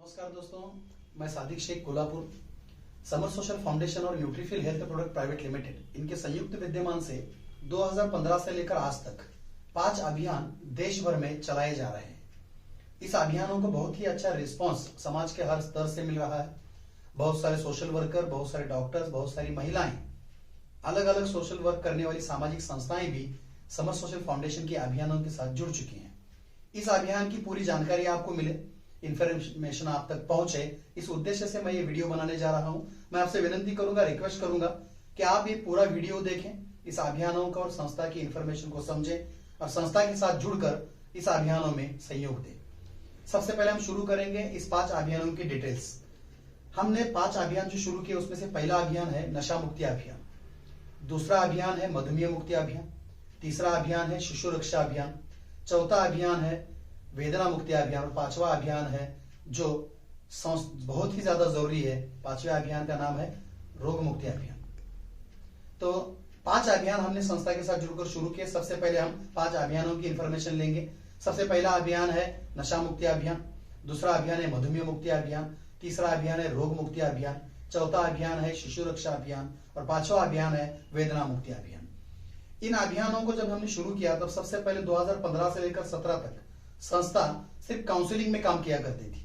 नमस्कार दोस्तों, मैं सादिक शेख कोल्हापुर समर सोशल फाउंडेशन और Nutrifill health product private limited इनके संयुक्त विद्यमान से 2015 से लेकर आज तक 5 अभियान देश भर में चलाए जा रहे हैं। इस अभियानों को बहुत ही अच्छा रिस्पांस समाज के हर स्तर से मिल रहा है। बहुत सारे सोशल वर्कर, बहुत सारे डॉक्टर्स, बहुत सारी महिलाएं, अलग अलग सोशल वर्क करने वाली सामाजिक संस्थाएं भी समर सोशल फाउंडेशन के अभियानों के साथ जुड़ चुकी हैं। इस अभियान की पूरी जानकारी आपको मिले, इंफॉर्मेशन आप तक पहुंचे, इस उद्देश्य से मैं ये वीडियो बनाने जा रहा हूं। मैं आपसे विनती करूंगा, रिक्वेस्ट करूंगा कि आप ये पूरा वीडियो देखें, इस अभियानों का और संस्था की इंफॉर्मेशन को समझें और संस्था के साथ जुड़कर इस अभियानों में सहयोग दें। सबसे पहले हम शुरू करेंगे इस 5 अभियानों की डिटेल्स। हमने 5 अभियान जो शुरू किए उसमें से पहला अभियान है नशा मुक्ति अभियान, दूसरा अभियान है मधुमेह मुक्ति अभियान, तीसरा अभियान है शिशु रक्षा अभियान, चौथा अभियान है वेदना मुक्ति अभियान और 5वां अभियान है जो बहुत ही ज्यादा जरूरी है। 5वें अभियान का नाम है रोग मुक्ति अभियान। तो 5 अभियान हमने संस्था के साथ जुड़कर शुरू किए। सबसे पहले हम 5 अभियानों की इंफॉर्मेशन लेंगे। सबसे पहला अभियान है नशा मुक्ति अभियान, दूसरा अभियान है मधुमेह मुक्ति अभियान, तीसरा अभियान है रोग मुक्ति अभियान, चौथा अभियान है शिशु रक्षा अभियान और 5वां अभियान है वेदना मुक्ति अभियान। इन अभियानों को जब हमने शुरू किया तब सबसे पहले 2015 से लेकर 17 तक संस्था सिर्फ काउंसलिंग में काम किया करती थी,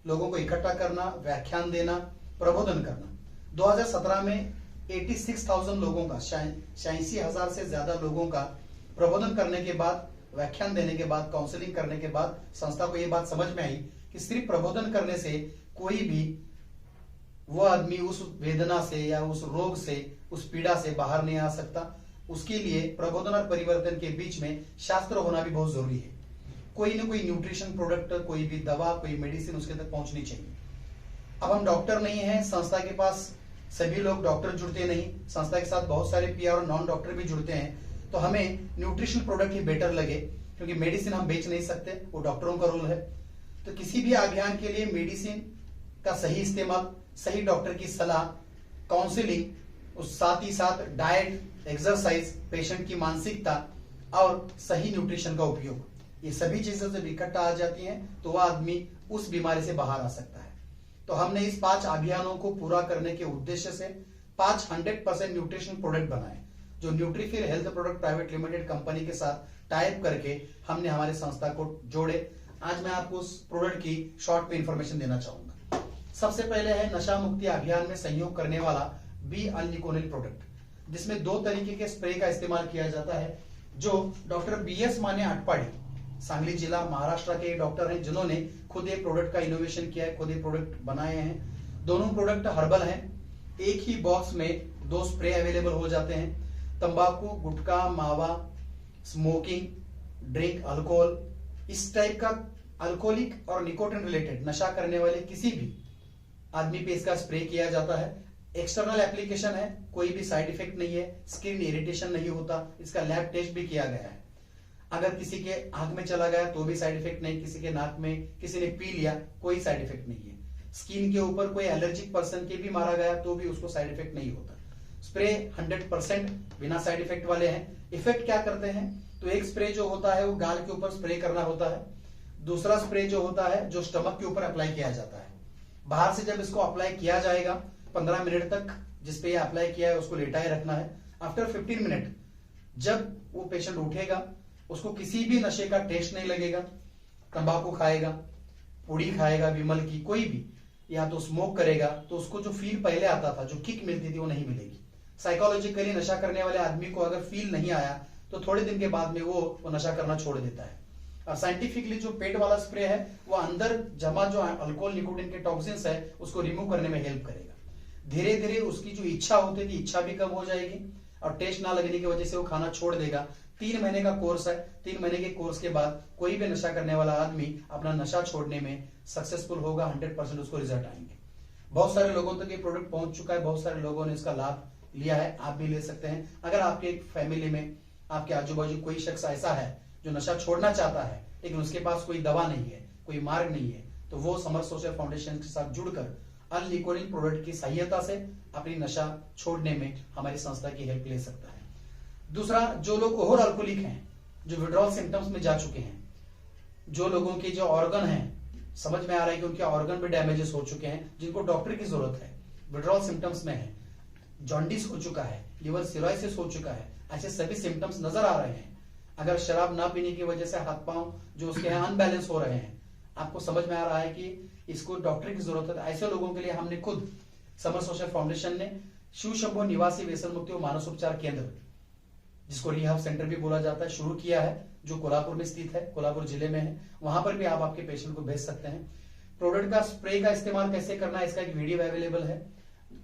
लोगों को इकट्ठा करना, व्याख्यान देना, प्रबोधन करना। 2017 में 86,000 लोगों का, 86,000 से ज्यादा लोगों का प्रबोधन करने के बाद, व्याख्यान देने के बाद, काउंसलिंग करने के बाद संस्था को यह बात समझ में आई कि सिर्फ प्रबोधन करने से कोई भी वो आदमी उस वेदना से या उस रोग से, उस पीड़ा से बाहर नहीं आ सकता। उसके लिए प्रबोधन और परिवर्तन के बीच में शास्त्र होना भी बहुत जरूरी है। कोई ना कोई न्यूट्रिशन प्रोडक्ट, कोई भी दवा, कोई मेडिसिन उसके तक पहुंचनी चाहिए। अब हम डॉक्टर नहीं हैं, संस्था के पास सभी लोग डॉक्टर जुड़ते नहीं, संस्था के साथ बहुत सारे पीआर और नॉन डॉक्टर भी जुड़ते हैं। तो हमें न्यूट्रिशन प्रोडक्ट ही बेटर लगे क्योंकि मेडिसिन हम बेच नहीं सकते, वो डॉक्टरों का रोल है। तो किसी भी अभियान के लिए मेडिसिन का सही इस्तेमाल, सही डॉक्टर की सलाह, काउंसलिंग, उस साथ ही साथ डाइट, एक्सरसाइज, पेशेंट की मानसिकता और सही न्यूट्रिशन का उपयोग, ये सभी चीजें जब इकट्ठा आ जाती हैं तो वह आदमी उस बीमारी से बाहर आ सकता है। तो हमने इस 5 अभियानों को पूरा करने के उद्देश्य से 5 100% न्यूट्रिशन प्रोडक्ट बनाए जो Nutrifill health product private limited company के साथ टाइप करके हमने हमारे संस्था को जोड़े। आज मैं आपको उस प्रोडक्ट की शॉर्ट में इंफॉर्मेशन देना चाहूंगा। सबसे पहले है नशा मुक्ति अभियान में सहयोग करने वाला बी अल्निकोनिल प्रोडक्ट, जिसमें 2 तरीके के स्प्रे का इस्तेमाल किया जाता है, जो डॉक्टर BS माने अटपाड़ी, सांगली जिला, महाराष्ट्र के डॉक्टर हैं जिन्होंने खुद ये प्रोडक्ट का इनोवेशन किया है, खुद ये प्रोडक्ट बनाए हैं। दोनों प्रोडक्ट हर्बल हैं। एक ही बॉक्स में 2 स्प्रे अवेलेबल हो जाते हैं। तंबाकू, गुटखा, मावा, स्मोकिंग, ड्रिंक, अल्कोहल, इस टाइप का अल्कोहलिक और निकोटिन रिलेटेड नशा करने वाले किसी भी आदमी पे इसका स्प्रे किया जाता है। एक्सटर्नल एप्लीकेशन है, कोई भी साइड इफेक्ट नहीं है, स्किन इरिटेशन नहीं होता। इसका लैब टेस्ट भी किया गया है। अगर किसी के आंख में चला गया तो भी साइड इफेक्ट नहीं, किसी के नाक में किसी ने पी लिया कोई साइड इफेक्ट नहीं है। स्किन के ऊपर कोई एलर्जिक पर्सन के भी मारा गया तो भी उसको साइड इफेक्ट नहीं होता। स्प्रे 100% बिना साइड इफेक्ट वाले हैं। इफेक्ट क्या करते हैं तो एक स्प्रे जो होता है वो गाल के ऊपर स्प्रे करना होता है, दूसरा स्प्रे जो होता है जो स्टमक के ऊपर अप्लाई किया जाता है। बाहर से जब इसको अप्लाई किया जाएगा 15 मिनट तक जिसपे ये अप्लाई किया है उसको लेटाए रखना है। आफ्टर 15 मिनट जब वो पेशेंट उठेगा उसको किसी भी नशे का टेस्ट नहीं लगेगा। तंबाकू खाएगा, पुड़ी खाएगा, विमल की कोई भी, या तो स्मोक करेगा तो उसको जो फील पहले आता था, जो किक मिलती थी, वो नहीं मिलेगी। साइकोलॉजिकली नशा करने वाले आदमी को अगर फील नहीं आया तो थोड़े दिन के बाद में वो नशा करना छोड़ देता है। और साइंटिफिकली जो पेट वाला स्प्रे है वो अंदर जमा जो अल्कोहल, निकोटिन के टॉक्सिन्स है उसको रिमूव करने में हेल्प करेगा। धीरे धीरे उसकी जो इच्छा होती थी, इच्छा भी कम हो जाएगी और टेस्ट ना लगने की वजह से वो खाना छोड़ देगा। 3 महीने का कोर्स है। 3 महीने के कोर्स के बाद कोई भी नशा करने वाला आदमी अपना नशा छोड़ने में सक्सेसफुल होगा। 100% उसको रिजल्ट आएंगे। बहुत सारे लोगों तक ये प्रोडक्ट पहुंच चुका है, बहुत सारे लोगों ने इसका लाभ लिया है, आप भी ले सकते हैं। अगर आपके फैमिली में, आपके आजू बाजू कोई शख्स ऐसा है जो नशा छोड़ना चाहता है लेकिन उसके पास कोई दवा नहीं है, कोई मार्ग नहीं है, तो वो समर सोशल फाउंडेशन के साथ जुड़कर अल्निकोनिल प्रोडक्ट की सहायता से अपनी नशा छोड़ने में हमारी संस्था की हेल्प ले सकता है। दूसरा, जो लोग ओवर अल्कोहलिक हैं, जो विड्रॉल सिम्टम्स में जा चुके हैं, जो लोगों के जो ऑर्गन हैं समझ में आ रहा है कि उनके ऑर्गन भी डैमेजेस हो चुके हैं जिनको डॉक्टर की जरूरत है, विड्रॉल सिम्टम्स में है, जॉन्डिस हो चुका है, लिवर सिरोसिस हो चुका है, ऐसे सभी सिम्टम्स नजर आ रहे हैं। अगर शराब ना पीने की वजह से हाथ पांव जो उसके हैं अनबैलेंस हो रहे हैं, आपको समझ में आ रहा है कि इसको डॉक्टर की जरूरत है। ऐसे लोगों के लिए हमने खुद समर सोशल फाउंडेशन ने शिव शंभो निवासी व्यसन मुक्ति और मानस उपचार केंद्र, जिसको रिहब सेंटर भी बोला जाता है, शुरू किया है, जो कोल्हापुर में स्थित है, कोल्हापुर जिले में है। वहां पर भी आप आपके पेशेंट को भेज सकते हैं। प्रोडक्ट का स्प्रे का इस्तेमाल कैसे करना है, इसका एक वीडियो अवेलेबल है।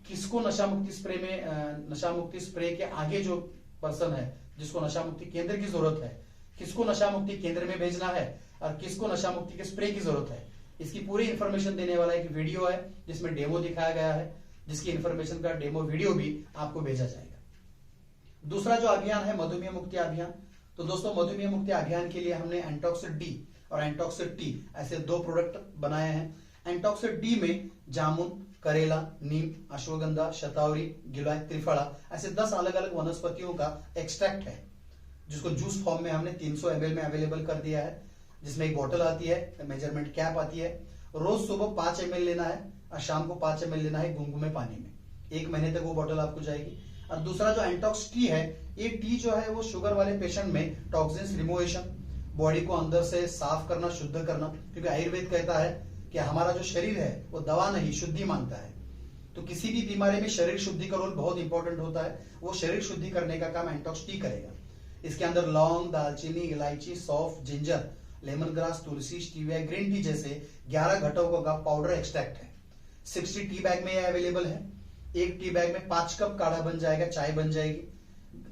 किसको नशा मुक्ति स्प्रे में, नशा मुक्ति स्प्रे के आगे जो पर्सन है जिसको नशा मुक्ति केंद्र की जरूरत है, किसको नशा मुक्ति केंद्र में भेजना है और किसको नशा मुक्ति के स्प्रे की जरूरत है, इसकी पूरी इंफॉर्मेशन देने वाला एक वीडियो है जिसमें डेमो दिखाया गया है, जिसकी इंफॉर्मेशन का डेमो वीडियो भी आपको भेजा जाएगा। दूसरा जो अभियान है मधुमेह मुक्ति अभियान। तो दोस्तों मधुमेह मुक्ति अभियान के लिए हमने एंटॉक्सिड डी और एंटॉक्सिड टी ऐसे 2 प्रोडक्ट बनाए हैं। एंटॉक्सिड डी में जामुन, करेला, नीम, अश्वगंधा, शतावरी, गिलोय, त्रिफला ऐसे 10 अलग अलग वनस्पतियों का एक्सट्रैक्ट है, जिसको जूस फॉर्म में हमने 300 ml में अवेलेबल कर दिया है, जिसमें एक बोतल आती है, मेजरमेंट कैप आती है। रोज सुबह 5 ml लेना है और शाम को 5 ml लेना है गुनगुने पानी में। 1 महीने तक वो बोतल आपको जाएगी। और दूसरा जो एंटॉक्स टी है, ये टी जो है वो शुगर वाले पेशेंट में टॉक्सिन्स रिमूवेशन, बॉडी को अंदर से साफ करना, शुद्ध करना, क्योंकि आयुर्वेद कहता है कि हमारा जो शरीर है वो दवा नहीं शुद्धि मांगता है। तो किसी भी बीमारी में शरीर शुद्धि का रोल बहुत इंपॉर्टेंट होता है। वो शरीर शुद्धि करने का काम एंटॉक्स टी करेगा। इसके अंदर लौंग, दालचीनी, इलायची, सौंफ, जिंजर, लेमन ग्रास, तुलसी, स्टीविया, ग्रीन टी जैसे 11 घटकों का पाउडर एक्सट्रैक्ट है। 60 टी बैग में यह अवेलेबल है। एक टी बैग में 5 कप काढ़ा बन जाएगा, चाय बन जाएगी।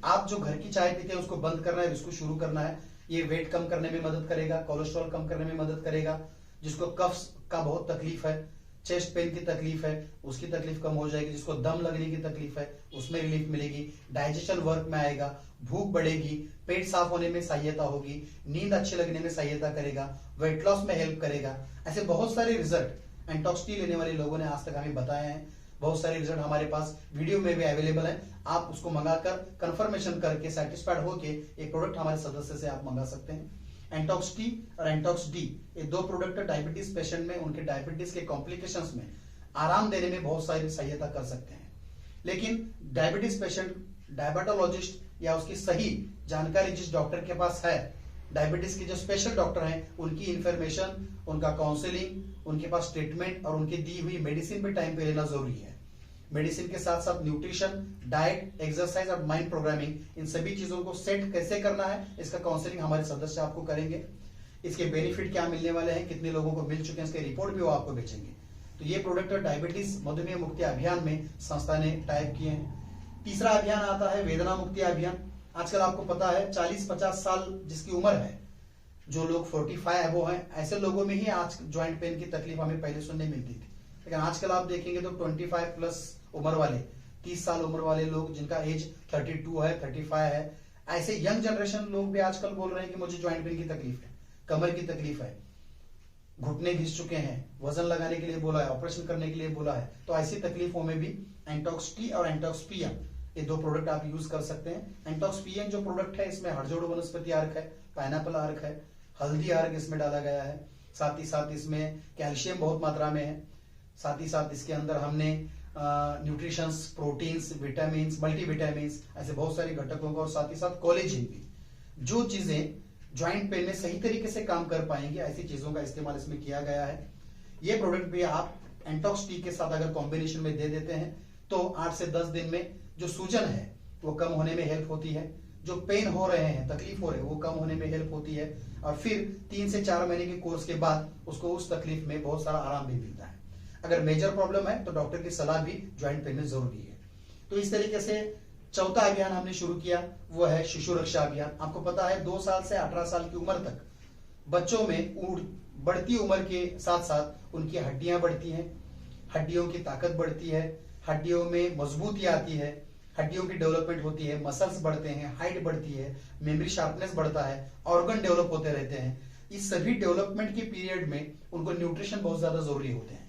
आप जो घर की चाय पीते हैं उसको बंद करना है, इसको शुरू करना है। ये वेट कम करने में मदद करेगा, कोलेस्ट्रॉल कम करने में मदद करेगा। जिसको कफ का बहुत तकलीफ है, चेस्ट पेन की तकलीफ है, उसकी तकलीफ कम हो जाएगी। जिसको दम लगने की तकलीफ है उसमें रिलीफ मिलेगी। डाइजेशन वर्क में आएगा, भूख बढ़ेगी, पेट साफ होने में सहायता होगी, नींद अच्छे लगने में सहायता करेगा, वेट लॉस में हेल्प करेगा। ऐसे बहुत सारे रिजल्ट एंटॉक्स टी लेने वाले लोगों ने आज तक हमें बताए हैं। बहुत सारे रिजल्ट हमारे पास वीडियो में भी अवेलेबल है। आप उसको मंगाकर कंफर्मेशन करके सेटिस्फाइड होके एक प्रोडक्ट हमारे सदस्य से आप मंगा सकते हैं। एंटॉक्स टी और एंटॉक्स डी, ये 2 प्रोडक्ट डायबिटीज पेशेंट में उनके डायबिटीज के कॉम्प्लिकेशंस में आराम देने में बहुत सारी सहायता कर सकते हैं। लेकिन डायबिटीज पेशेंट, डायबिटोलॉजिस्ट या उसकी सही जानकारी जिस डॉक्टर के पास है, डायबिटीज के जो स्पेशल डॉक्टर हैं, उनकी इंफॉर्मेशन, उनका काउंसलिंग, उनके पास ट्रीटमेंट और उनकी दी हुई मेडिसिन भी टाइम पे लेना जरूरी है। मेडिसिन के साथ साथ न्यूट्रिशन, डाइट, एक्सरसाइज और माइंड प्रोग्रामिंग, इन सभी चीजों को सेट कैसे करना है, इसका काउंसलिंग हमारे सदस्य आपको करेंगे। इसके बेनिफिट क्या मिलने वाले हैं, कितने लोगों को मिल चुके हैं, इसके रिपोर्ट भी वो आपको भेजेंगे। तो ये प्रोडक्ट डायबिटीज मधुमेह मुक्ति अभियान में संस्था ने टाइप किए हैं। तीसरा अभियान आता है वेदना मुक्ति अभियान। आजकल आपको पता है 40-50 साल जिसकी उम्र है, जो लोग 45 अबो हैं, ऐसे लोगों में ही आज ज्वाइंट पेन की तकलीफ हमें पहले सुनने मिलती थी। लेकिन आजकल आप देखेंगे तो 25 प्लस उम्र वाले, 30 साल उम्र वाले लोग जिनका एज 32 है, 35 है, ऐसे यंग जनरेशन लोग भी आजकल बोल रहे हैं कि मुझे ज्वाइंट पेन की तकलीफ है, कमर की तकलीफ है, घुटने घिस चुके हैं, वजन लगाने के लिए बोला है, ऑपरेशन करने के लिए बोला है। तो ऐसी तकलीफों में भी एंटॉक्स टी और एंटॉक्स पीएम, ये 2 प्रोडक्ट आप यूज कर सकते हैं। एंटॉक्स पीएम जो प्रोडक्ट है, इसमें हड़जोड़ वनस्पति अर्क है, पाइनएप्पल अर्क है, हल्दी अर्क इसमें डाला गया है। साथ ही साथ इसमें कैल्शियम बहुत मात्रा में है। साथ ही साथ इसके अंदर हमने न्यूट्रिशंस, प्रोटीन्स, विटामिन, मल्टीविटामिन, ऐसे बहुत सारे घटकों का, और साथ ही साथ कोलेजन भी, जो चीजें ज्वाइंट पेन में सही तरीके से काम कर पाएंगे, ऐसी चीजों का इस्तेमाल इसमें किया गया है। ये प्रोडक्ट भी आप एंटॉक्स टी के साथ अगर कॉम्बिनेशन में दे देते हैं तो 8 से 10 दिन में जो सूजन है वो कम होने में हेल्प होती है, जो पेन हो रहे हैं, तकलीफ हो रहे हैं, वो कम होने में हेल्प होती है, और फिर 3 से 4 महीने के कोर्स के बाद उसको उस तकलीफ में बहुत सारा आराम भी मिलता है। अगर मेजर प्रॉब्लम है तो डॉक्टर की सलाह भी ज्वाइंट पेन में जरूरी है। तो इस तरीके से चौथा अभियान हमने शुरू किया, वो है शिशु रक्षा अभियान। आपको पता है 2 साल से 18 साल की उम्र तक बच्चों में बढ़ती उम्र के साथ साथ उनकी हड्डियां बढ़ती हैं, हड्डियों की ताकत बढ़ती है, हड्डियों में मजबूती आती है, हड्डियों की डेवलपमेंट होती है, मसल्स बढ़ते हैं, हाइट बढ़ती है, मेमोरी शार्पनेस बढ़ता है, ऑर्गन डेवलप होते रहते हैं। इस सभी डेवलपमेंट के पीरियड में उनको न्यूट्रिशन बहुत ज्यादा जरूरी होते हैं।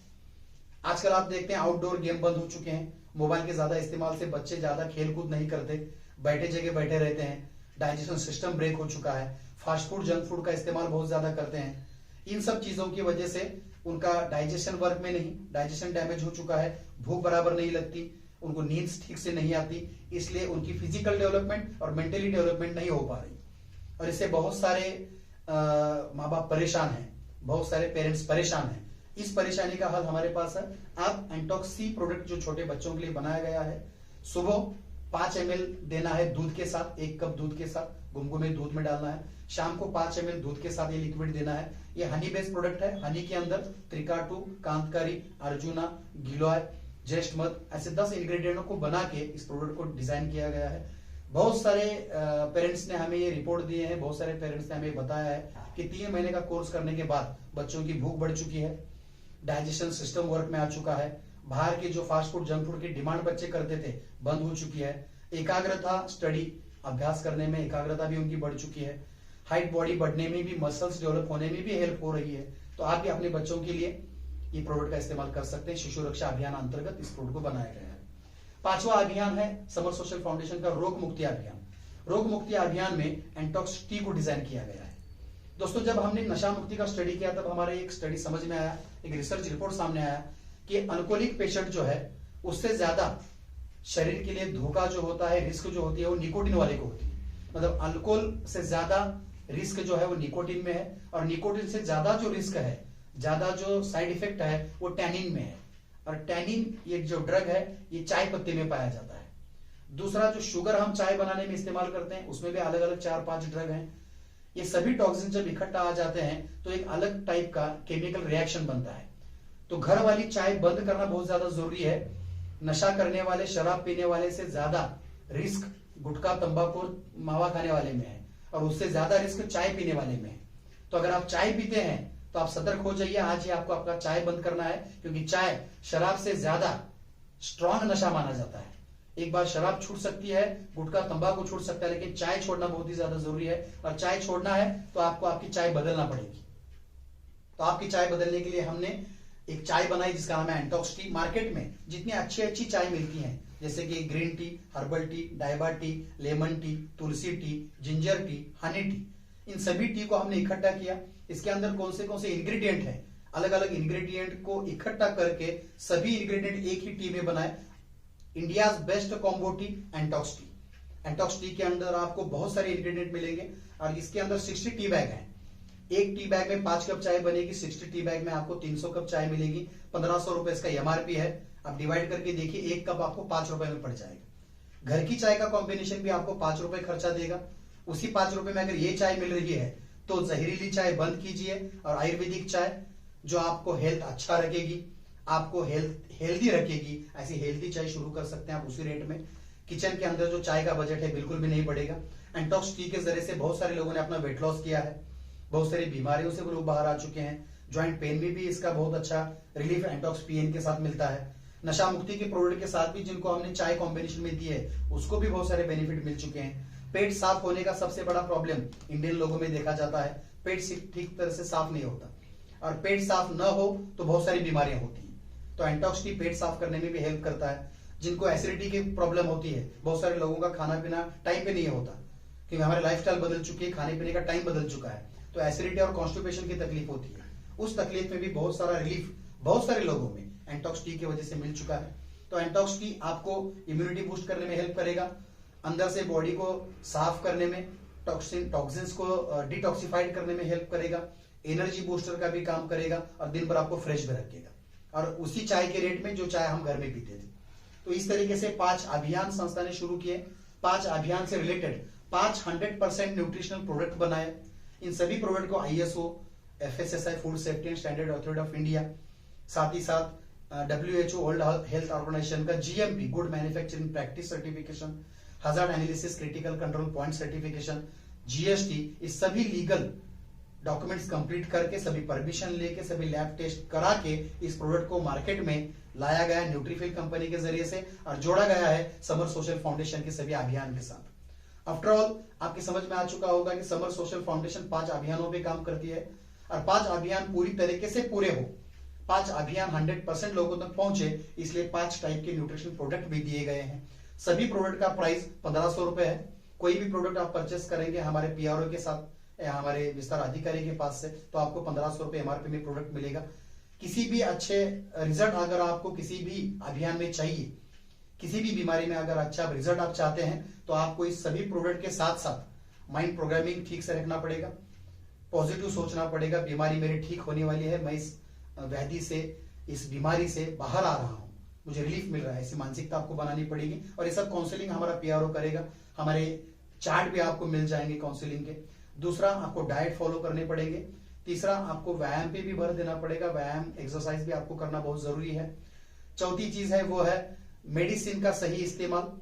आजकल आप देखते हैं आउटडोर गेम बंद हो चुके हैं, मोबाइल के ज्यादा इस्तेमाल से बच्चे ज्यादा खेल कूद नहीं करते, बैठे जगह बैठे रहते हैं, डाइजेशन सिस्टम ब्रेक हो चुका है, फास्ट फूड, जंक फूड का इस्तेमाल बहुत ज्यादा करते हैं। इन सब चीजों की वजह से उनका डाइजेशन वर्क में नहीं, डाइजेशन डैमेज हो चुका है, भूख बराबर नहीं लगती, उनको नींद ठीक से नहीं आती, इसलिए उनकी फिजिकल डेवलपमेंट और मेंटली डेवलपमेंट नहीं हो पा रही। और इससे बहुत सारे माँ बाप परेशान हैं, बहुत सारे पेरेंट्स परेशान हैं। इस परेशानी का हल हमारे पास है। आप एंटॉक्सी प्रोडक्ट जो छोटे बच्चों के लिए बनाया गया है, सुबह 5 ml देना है दूध के साथ, 1 कप दूध के साथ गुनगुने दूध में डालना है। शाम को 5 ml दूध के साथ ये लिक्विड देना है। ये हनी बेस्ड प्रोडक्ट है। हनी के अंदर त्रिकाटू, कांतकारी, अर्जुना, गिलोय, ज्येष्ठ मध ऐसे 10 इंग्रेडिएंटों को बना के इस प्रोडक्ट को डिजाइन किया गया है। बहुत सारे पेरेंट्स ने हमें ये रिपोर्ट दिए हैं, बहुत सारे पेरेंट्स ने हमें बताया है कि 3 महीने का कोर्स करने के बाद बच्चों की भूख बढ़ चुकी है, डाइजेशन सिस्टम वर्क में आ चुका है, बाहर के जो फास्ट फूड, जंक फूड की डिमांड बच्चे करते थे बंद हो चुकी है, एकाग्रता, स्टडी अभ्यास करने में एकाग्रता भी उनकी बढ़ चुकी है, हाइट बॉडी बढ़ने में भी, मसल्स डेवलप होने में भी हेल्प हो रही है। तो आप भी अपने बच्चों के लिए ये प्रोडक्ट का इस्तेमाल कर सकते हैं। शिशु रक्षा अभियान अंतर्गत इस प्रोडक्ट को बनाया गया है। 5वां अभियान है समर सोशल फाउंडेशन का रोग मुक्ति अभियान। रोग मुक्ति अभियान में एंटॉक्स टी को डिजाइन किया गया है। दोस्तों, जब हमने नशा मुक्ति का स्टडी किया तब हमारे एक स्टडी समझ में आया, एक रिसर्च रिपोर्ट सामने आया कि अल्कोहलिक पेशेंट जो है उससे ज्यादा शरीर के लिए धोखा जो होता है, रिस्क जो होती है, वो निकोटिन वाले को होती है। मतलब अल्कोहल से ज्यादा रिस्क जो है वो निकोटिन में है, और निकोटिन से ज्यादा जो रिस्क है, ज्यादा जो साइड इफेक्ट है वो टैनिन में है। और टैनिन ये जो ड्रग है ये चाय पत्ती में पाया जाता है। दूसरा, जो शुगर हम चाय बनाने में इस्तेमाल करते हैं उसमें भी अलग अलग 4-5 ड्रग हैं। ये सभी टॉक्सिन जब इकट्ठा आ जाते हैं तो एक अलग टाइप का केमिकल रिएक्शन बनता है। तो घर वाली चाय बंद करना बहुत ज्यादा जरूरी है। नशा करने वाले, शराब पीने वाले से ज्यादा रिस्क गुटखा, तंबाकू, मावा खाने वाले में है, और उससे ज्यादा रिस्क चाय पीने वाले में है। तो अगर आप चाय पीते हैं तो आप सतर्क हो जाइए, आज ही आपको आपका चाय बंद करना है, क्योंकि चाय शराब से ज्यादा स्ट्रॉन्ग नशा माना जाता है। एक बार शराब छूट सकती है, गुटखा, तंबाकू छूट सकता है, लेकिन चाय छोड़ना बहुत ही ज्यादा जरूरी है। और चाय छोड़ना है तो आपको आपकी चाय बदलना पड़ेगी। तो आपकी चाय बदलने के लिए हमने एक चाय बनाई जिसका नाम है एंटॉक्स टी। मार्केट में जितनी अच्छी अच्छी चाय मिलती हैं, जैसे कि ग्रीन टी, हर्बल टी, डाइबा tea, lemon tea, tulsi tea, ginger tea, honey tea, इन सभी टी को हमने इकट्ठा किया। इसके अंदर कौन से इंग्रेडिएंट हैं, अलग अलग इंग्रेडिएंट को इकट्ठा करके सभी इंग्रेडिएंट एक ही टी में बनाए। India's best combo tea Entox tea. Entox tea के अंदर आपको बहुत सारे इंग्रेडिएंट मिलेंगे, और इसके अंदर 60 टी बैग हैं। एक टी बैग में 5 कप चाय बनेगी, 60 टी बैग में आपको 300 कप चाय मिलेगी। 1500 रुपए इसका एमआरपी है। आप डिवाइड करके देखिए, एक कप आपको 5 रुपए में पड़ जाएगा। घर की चाय का कॉम्बिनेशन भी आपको 5 रुपए खर्चा देगा। उसी 5 रुपए में अगर ये चाय मिल रही है तो जहरीली चाय बंद कीजिए, और आयुर्वेदिक चाय जो आपको हेल्थ अच्छा रखेगी, आपको हेल्दी रखेगी, ऐसी हेल्दी चाय शुरू कर सकते हैं आप उसी रेट में। किचन के अंदर जो चाय का बजट है बिल्कुल भी नहीं बढ़ेगा। एंटॉक्स टी के जरिए से बहुत सारे लोगों ने अपना वेट लॉस किया है, बहुत सारी बीमारियों से वो लोग बाहर आ चुके हैं। ज्वाइंट पेन में भी इसका बहुत अच्छा रिलीफ एंटॉक्स पीएन के साथ मिलता है। नशा मुक्ति के प्रोडक्ट के साथ भी जिनको हमने चाय कॉम्बिनेशन में दी है उसको भी बहुत सारे बेनिफिट मिल चुके हैं। पेट साफ होने का सबसे बड़ा प्रॉब्लम इंडियन लोगों में देखा जाता है, पेट ठीक तरह से साफ नहीं होता, और पेट साफ न हो तो बहुत सारी बीमारियां होती हैं। तो एंटॉक्स टी पेट साफ करने में भी हेल्प करता है। जिनको एसिडिटी की प्रॉब्लम होती है, बहुत सारे लोगों का खाना पीना टाइम पे नहीं होता, क्योंकि हमारी लाइफस्टाइल बदल चुकी है, खाने पीने का टाइम बदल चुका है, तो एसिडिटी और कॉन्स्टिपेशन की तकलीफ होती है। उस तकलीफ में भी बहुत सारा रिलीफ बहुत सारे लोगों में एंटॉक्स टी की वजह से मिल चुका है। तो एंटॉक्स टी आपको इम्यूनिटी बूस्ट करने में हेल्प करेगा, अंदर से बॉडी को साफ करने में, टॉक्सिन्स को डिटॉक्सिफाइड करने में हेल्प करेगा, एनर्जी बूस्टर का भी काम करेगा, और दिन भर आपको फ्रेश भी रखेगा, और उसी चाय के रेट में जो चाय हम घर में पीते थे। तो इस तरीके से 5 अभियान संस्था ने शुरू किए। 5 अभियान से रिलेटेड 5 100% न्यूट्रिशनल प्रोडक्ट बनाए। इन सभी प्रोडक्ट को ISO, FSSAI food safety and standard authority of India, साथ ही साथ WHO वर्ल्ड हेल्थ ऑर्गेनाइजेशन का GMP good manufacturing practice certification, hazard analysis critical control point certification, GST, इस सभी लीगल डॉक्यूमेंट्स कंप्लीट करके, सभी परमिशन लेके, सभी लैब टेस्ट करा के इस प्रोडक्ट को मार्केट में लाया गया है न्यूट्रीफिल कंपनी के जरिए से, और जोड़ा गया है समर सोशल फाउंडेशन के सभी अभियान के साथ। आफ्टर ऑल आपकी समझ में आ चुका होगा कि समर सोशल फाउंडेशन 5 अभियानों पे काम करती है, और 5 अभियान पूरी तरीके से पूरे हो, 5 अभियान 100% लोगों तक पहुंचे, इसलिए 5 टाइप के न्यूट्रिशन प्रोडक्ट भी दिए गए हैं। सभी प्रोडक्ट का प्राइस 1500 रुपए है। कोई भी प्रोडक्ट आप परचेस करेंगे हमारे PRO के साथ या हमारे विस्तार अधिकारी के पास से, तो आपको 1500 रुपए MRP में प्रोडक्ट मिलेगा। किसी भी अच्छे रिजल्ट अगर आपको किसी भी अभियान में चाहिए, किसी भी बीमारी में अगर अच्छा रिजल्ट आप चाहते हैं, तो आपको इस सभी प्रोडक्ट के साथ साथ माइंड प्रोग्रामिंग ठीक से रखना पड़ेगा, पॉजिटिव सोचना पड़ेगा। बीमारी मेरी ठीक होने वाली है, मैं इस व्याधि से, इस बीमारी से बाहर आ रहा हूं, मुझे रिलीफ मिल रहा है, ऐसी मानसिकता आपको बनानी पड़ेगी। और ये सब काउंसलिंग हमारा पीआरओ करेगा, हमारे चार्ट भी आपको मिल जाएंगे काउंसलिंग के। दूसरा, आपको डाइट फॉलो करने पड़ेंगे। तीसरा, आपको व्यायाम पे भी भर देना पड़ेगा, व्यायाम एक्सरसाइज भी आपको करना बहुत जरूरी है। चौथी चीज है वो है मेडिसिन का सही इस्तेमाल,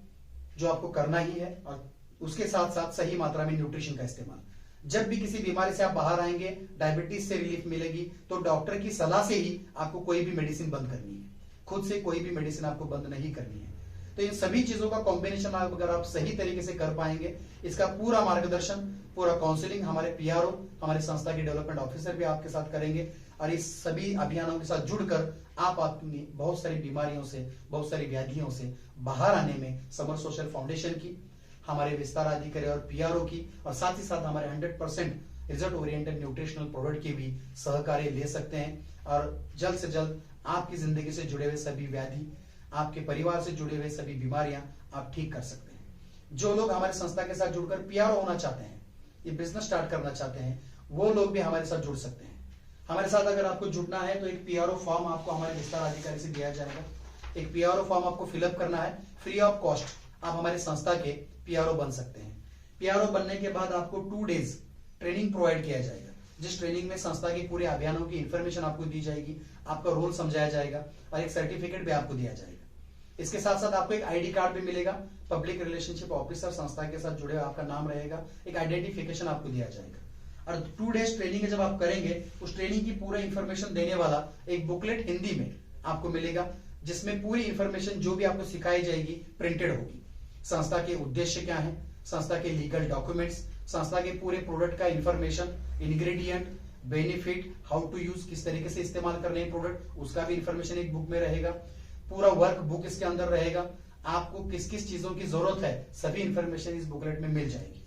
जो आपको करना ही है, और उसके साथ साथ सही मात्रा में न्यूट्रिशन का इस्तेमाल। जब भी किसी बीमारी से आप बाहर आएंगे, डायबिटीज से रिलीफ मिलेगी, तो डॉक्टर की सलाह से ही आपको कोई भी मेडिसिन बंद करनी है, खुद से कोई भी मेडिसिन आपको बंद नहीं करनी है। तो इन सभी चीजों का कॉम्बिनेशन अगर आप सही तरीके से कर पाएंगे, इसका पूरा मार्गदर्शन, पूरा काउंसलिंग हमारे पीआरओ, हमारे संस्था के डेवलपमेंट ऑफिसर भी आपके साथ करेंगे। और इस सभी अभियानों के साथ जुड़कर आप अपनी बहुत सारी बीमारियों से, बहुत सारी व्याधियों से बाहर आने में समर सोशल फाउंडेशन की, हमारे विस्तार अधिकारी और पीआरओ की, और साथ ही साथ हमारे 100% रिजल्ट ओरिएंटेड न्यूट्रिशनल प्रोडक्ट की भी सहकार्य ले सकते हैं। और जल्द से जल्द आपकी जिंदगी से जुड़े हुए सभी व्याधि, आपके परिवार से जुड़े हुए सभी बीमारियां आप ठीक कर सकते हैं। जो लोग हमारे संस्था के साथ जुड़कर पीआरओ होना चाहते हैं, ये बिजनेस स्टार्ट करना चाहते हैं, वो लोग भी हमारे साथ जुड़ सकते हैं। हमारे साथ अगर आपको जुड़ना है तो एक पीआरओ फॉर्म आपको हमारे विस्तार अधिकारी से दिया जाएगा। एक पीआरओ फॉर्म आपको फिलअप करना है, फ्री ऑफ कॉस्ट आप हमारे संस्था के पीआरओ बन सकते हैं। पीआरओ बनने के बाद आपको 2 डेज ट्रेनिंग प्रोवाइड किया जाएगा, जिस ट्रेनिंग में संस्था के पूरे अभियानों की इंफॉर्मेशन आपको दी जाएगी, आपका रोल समझाया जाएगा और एक सर्टिफिकेट भी आपको दिया जाएगा। इसके साथ साथ आपको एक आईडी कार्ड भी मिलेगा, पब्लिक रिलेशनशिप ऑफिसर संस्था के साथ जुड़े आपका नाम रहेगा, एक आइडेंटिफिकेशन आपको दिया जाएगा। और 2 डेज ट्रेनिंग जब आप करेंगे, उस ट्रेनिंग की पूरा इंफॉर्मेशन देने वाला एक बुकलेट हिंदी में आपको मिलेगा, जिसमें पूरी इंफॉर्मेशन जो भी आपको सिखाई जाएगी प्रिंटेड होगी। संस्था के उद्देश्य क्या है, संस्था के लीगल डॉक्यूमेंट्स, संस्था के पूरे प्रोडक्ट का information, ingredient, benefit, how to use, किस तरीके से इस्तेमाल करने हैं प्रोडक्ट, उसका भी इंफॉर्मेशन एक बुक में रहेगा। पूरा वर्क बुक इसके अंदर रहेगा, आपको किस किस चीजों की जरूरत है सभी इंफॉर्मेशन इस बुकलेट में मिल जाएगी।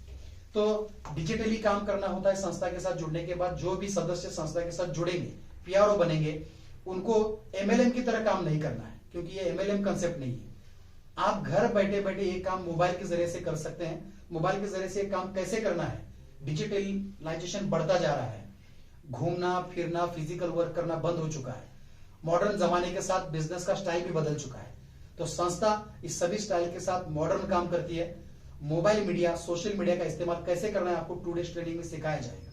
तो डिजिटली काम करना होता है। संस्था के साथ जुड़ने के बाद जो भी सदस्य संस्था के साथ जुड़ेंगे, पीआरओ बनेंगे, उनको एमएलएम की तरह काम नहीं करना है, क्योंकि ये एमएलएम कंसेप्ट नहीं है। आप घर बैठे बैठे ये काम मोबाइल के जरिए से कर सकते हैं। मोबाइल के जरिए से काम कैसे करना है, डिजिटलाइजेशन बढ़ता जा रहा है, घूमना फिरना, फिजिकल वर्क करना बंद हो चुका है, मॉडर्न जमाने के साथ बिजनेस का स्टाइल भी बदल चुका है। तो संस्था इस सभी स्टाइल के साथ मॉडर्न काम करती है। मोबाइल मीडिया, सोशल मीडिया का इस्तेमाल कैसे करना है आपको 2 डेज ट्रेनिंग में सिखाया जाएगा।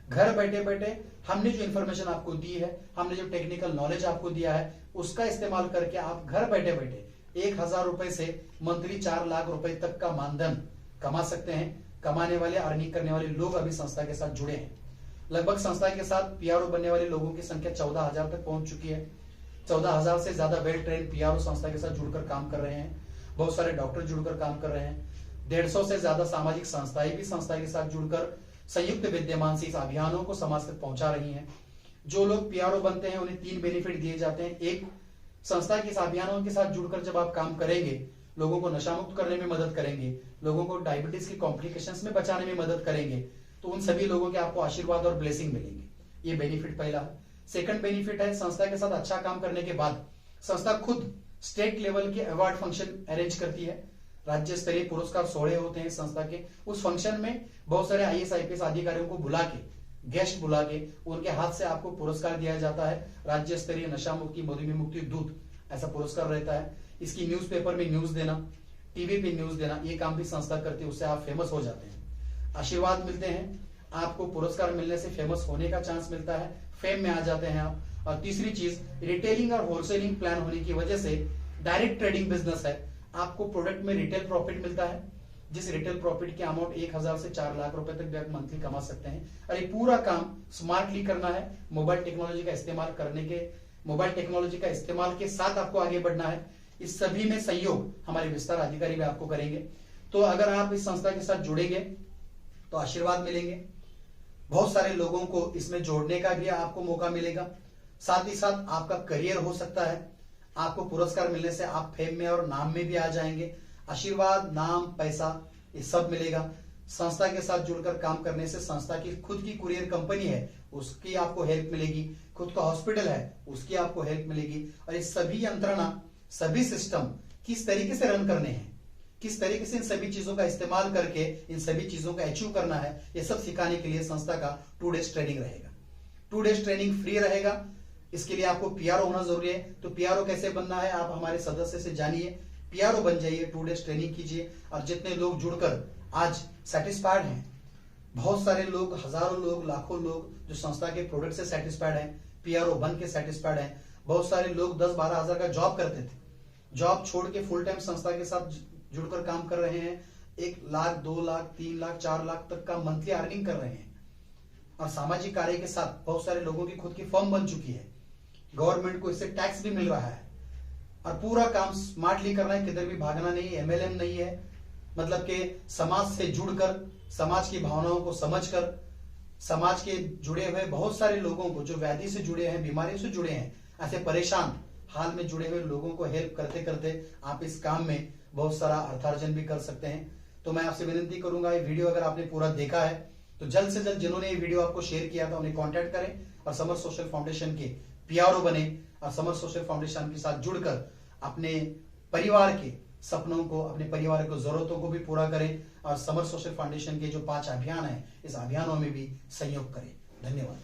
घर बैठे बैठे हमने जो इन्फॉर्मेशन आपको दी है, हमने जो टेक्निकल नॉलेज आपको दिया है, उसका इस्तेमाल करके आप घर बैठे बैठे 1000 रुपए से मंथली 4 लाख रुपए तक का मानधन कमा सकते हैं। कमाने वाले, अर्निंग करने वाले लोग अभी संस्था के साथ जुड़े हैं। लगभग संस्था के साथ पीआरओ बनने वाले लोगों की संख्या 14,000 तक पहुंच चुकी है। 14,000 से ज्यादा वेल ट्रेन पीआरओ संस्था के साथ जुड़कर काम कर रहे हैं। बहुत सारे डॉक्टर जुड़कर काम कर रहे हैं। 150 से ज्यादा सामाजिक संस्थाएं भी संस्था के साथ जुड़कर संयुक्त विद्यमान से इस अभियानों को समाज तक पहुंचा रही हैं। जो लोग पीआरओ बनते हैं उन्हें 3 बेनिफिट दिए जाते हैं। एक, संस्था के इस अभियानों के साथ जुड़कर जब आप काम करेंगे, लोगों को नशा मुक्त करने में मदद करेंगे, लोगों को डायबिटीज की कॉम्प्लिकेशंस में बचाने में मदद करेंगे, तो उन सभी लोगों के आपको आशीर्वाद और ब्लेसिंग मिलेंगे। ये बेनिफिट पहला है। सेकंड बेनिफिट है, संस्था के साथ अच्छा काम करने के बाद संस्था खुद स्टेट लेवल के अवार्ड फंक्शन अरेंज करती है। राज्य स्तरीय पुरस्कार सोहरे होते हैं संस्था के। उस फंक्शन में बहुत सारे आईएएस आईपीएस अधिकारियों को बुला के, गेस्ट बुला के, उनके हाथ से आपको पुरस्कार दिया जाता है। राज्य स्तरीय नशा मुक्ति, मधुमेह मुक्ति दूत, ऐसा पुरस्कार रहता है। इसकी न्यूज़पेपर में न्यूज देना, टीवी पे न्यूज देना, ये काम भी संस्था करती है। उससे आप फेमस हो जाते हैं, आशीर्वाद मिलते हैं, आपको पुरस्कार मिलने से फेमस होने का चांस मिलता है, फेम में आ जाते हैं आप। और तीसरी चीज, रिटेलिंग और होलसेलिंग प्लान होने की वजह से डायरेक्ट ट्रेडिंग बिजनेस है। आपको प्रोडक्ट में रिटेल प्रॉफिट मिलता है, जिस रिटेल प्रॉफिट की अमाउंट 1000 से 4 लाख रुपए तक भी आप मंथली कमा सकते हैं। और ये पूरा काम स्मार्टली करना है, मोबाइल टेक्नोलॉजी का इस्तेमाल के साथ आपको आगे बढ़ना है। इस सभी में सहयोग हमारे विस्तार अधिकारी भी आपको करेंगे। तो अगर आप इस संस्था के साथ जुड़ेंगे तो आशीर्वाद मिलेंगे, बहुत सारे लोगों को इसमें जोड़ने का भी आपको मौका मिलेगा। साथ ही साथ आपका करियर हो सकता है। आपको पुरस्कार मिलने से आप फेम में और नाम में भी आ जाएंगे। आशीर्वाद, नाम, पैसा, ये सब मिलेगा। संस्था के साथ जुड़कर काम करने से संस्था की खुद की कुरियर कंपनी है उसकी आपको हेल्प मिलेगी, खुद का हॉस्पिटल है उसकी आपको हेल्प मिलेगी। और ये सभी यंत्रणा, सभी सिस्टम किस तरीके से रन करने हैं, किस तरीके से इन सभी चीजों का इस्तेमाल करके इन सभी चीजों को अचीव करना है, ये सब सिखाने के लिए संस्था का 2 डेज ट्रेनिंग रहेगा। 2 डेज ट्रेनिंग फ्री रहेगा। इसके लिए आपको पीआरओ होना जरूरी है। तो पीआरओ कैसे बनना है आप हमारे सदस्य से जानिए, पीआरओ बन जाइए, 2 डेज ट्रेनिंग कीजिए। और जितने लोग जुड़कर आज सेटिस्फाइड हैं, बहुत सारे लोग, हजारों लोग, लाखों लोग जो संस्था के प्रोडक्ट से सेटिस्फाइड हैं, पीआरओ बन के सेटिस्फाइड हैं। बहुत सारे लोग 10-12 हजार का जॉब करते थे, जॉब छोड़ के फुल टाइम संस्था के साथ जुड़कर काम कर रहे हैं। 1 लाख, 2 लाख, 3 लाख, 4 लाख तक का मंथली अर्निंग कर रहे हैं। और सामाजिक कार्य के साथ बहुत सारे लोगों की खुद की फर्म बन चुकी है, गवर्नमेंट को इससे टैक्स भी मिल रहा है। और पूरा काम स्मार्टली करना है, किधर भी भागना नहीं, एमएलएम नहीं है। मतलब कि समाज से जुड़कर, समाज की भावनाओं को समझकर, समाज के जुड़े हुए बहुत सारे लोगों को जो व्याधि से जुड़े हैं, बीमारियों से जुड़े हैं, ऐसे परेशान हाल में जुड़े हुए लोगों को हेल्प करते करते आप इस काम में बहुत सारा अर्थार्जन भी कर सकते हैं। तो मैं आपसे विनती करूंगा, ये वीडियो अगर आपने पूरा देखा है तो जल्द से जल्द जिन्होंने ये वीडियो आपको शेयर किया था उन्हें कांटेक्ट करें और समर सोशल फाउंडेशन के पीआरओ बने और समर सोशल फाउंडेशन के साथ जुड़कर अपने परिवार के सपनों को, अपने परिवार की जरूरतों को भी पूरा करें और समर सोशल फाउंडेशन के जो 5 अभियान है इस अभियानों में भी सहयोग करें। धन्यवाद।